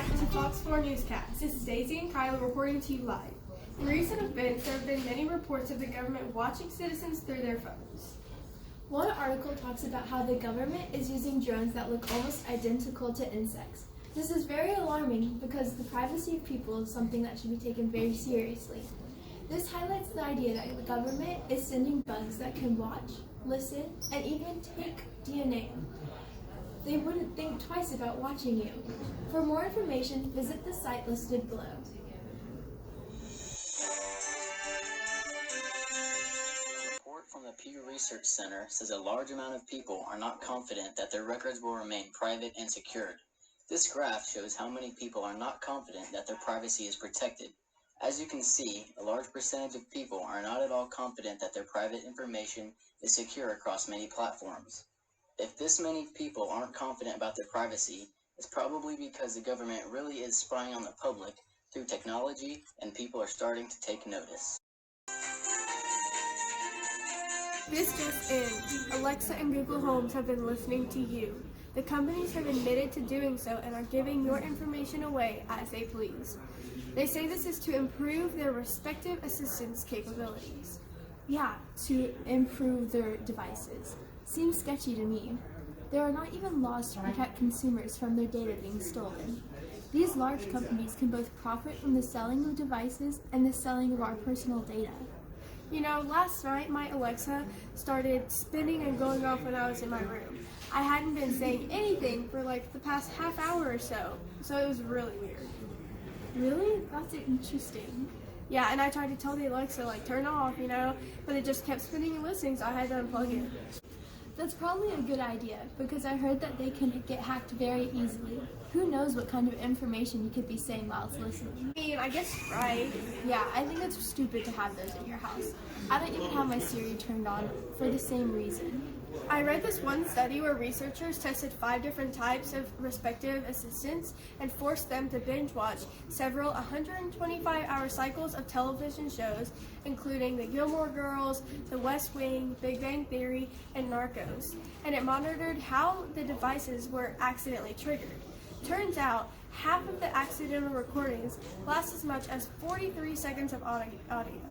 back to Fox 4 Newscast. This is Daisy and Kyla reporting to you live. In recent events, there have been many reports of the government watching citizens through their phones. One article talks about how the government is using drones that look almost identical to insects. This is very alarming because the privacy of people is something that should be taken very seriously. This highlights the idea that the government is sending bugs that can watch, listen, and even take DNA. They wouldn't think twice about watching you. For more information, visit the site listed below. A report from the Pew Research Center says a large amount of people are not confident that their records will remain private and secured. This graph shows how many people are not confident that their privacy is protected. As you can see, a large percentage of people are not at all confident that their private information is secure across many platforms. If this many people aren't confident about their privacy, it's probably because the government really is spying on the public through technology and people are starting to take notice. This just in, Alexa and Google Homes have been listening to you. The companies have admitted to doing so and are giving your information away as they please. They say this is to improve their respective assistance capabilities. Yeah, to improve their devices. Seems sketchy to me. There are not even laws to protect consumers from their data being stolen. These large companies can both profit from the selling of devices and the selling of our personal data. You know, last night my Alexa started spinning and going off when I was in my room. I hadn't been saying anything for like the past half hour or so it was really weird. Really? That's interesting. Yeah, and I tried to tell the Alexa, like, turn off, but it just kept spinning and listening, so I had to unplug it. That's probably a good idea, because I heard that they can get hacked very easily. Who knows what kind of information you could be saying while it's listening? I mean, I guess, right? Yeah, I think it's stupid to have those in your house. I don't even have my Siri turned on for the same reason. I read this one study where researchers tested 5 different types of respective assistants and forced them to binge watch several 125-hour cycles of television shows, including The Gilmore Girls, The West Wing, Big Bang Theory, and Narcos. And it monitored how the devices were accidentally triggered. Turns out, half of the accidental recordings last as much as 43 seconds of audio.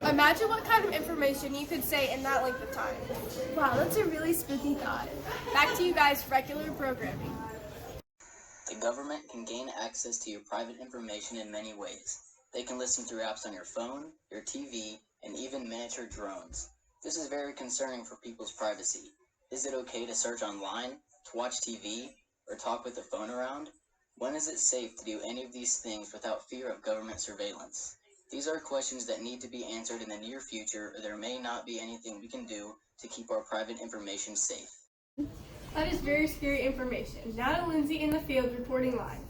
Imagine what kind of information you could say in that length of time. Wow, that's a really spooky thought. Back to you guys for regular programming. The government can gain access to your private information in many ways. They can listen through apps on your phone, your TV, and even miniature drones. This is very concerning for people's privacy. Is it okay to search online, to watch TV, or talk with the phone around? When is it safe to do any of these things without fear of government surveillance? These are questions that need to be answered in the near future, or there may not be anything we can do to keep our private information safe. That is very scary information. Now to Lindsey in the field reporting live.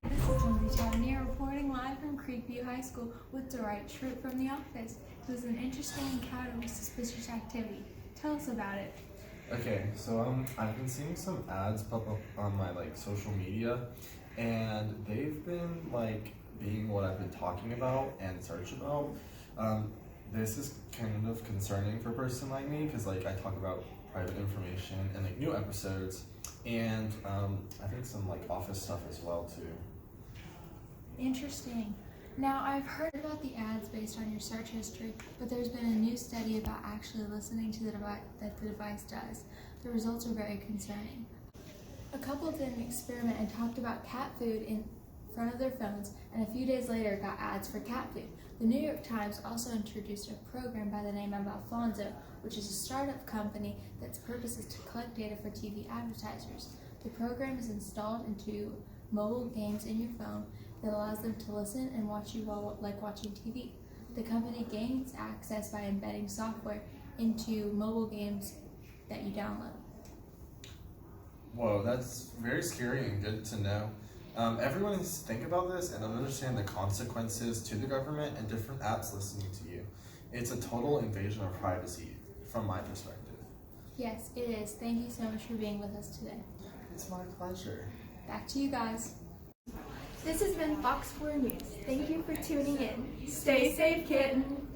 This is Lindsey Chavanier reporting live from Creekview High School with the right troop from the office. It was an interesting encounter with suspicious activity. Tell us about it. Okay, so I've been seeing some ads pop up on my social media, and they've been being what I've been talking about and search about. This is kind of concerning for a person like me because I talk about private information in new episodes, and I think some office stuff as well too. Interesting. Now, I've heard about the ads based on your search history, but there's been a new study about actually listening to the device does. The results are very concerning. A couple did an experiment and talked about cat food in front of their phones, and a few days later got ads for cat food. The New York Times also introduced a program by the name of Alfonso, which is a startup company that's purpose is to collect data for TV advertisers. The program is installed into mobile games in your phone that allows them to listen and watch you while watching TV. The company gains access by embedding software into mobile games that you download. Whoa, that's very scary and good to know. Everyone needs to think about this and understand the consequences to the government and different apps listening to you. It's a total invasion of privacy from my perspective. Yes, it is. Thank you so much for being with us today. It's my pleasure. Back to you guys. This has been Fox 4 News. Thank you for tuning in. Stay safe, kitten.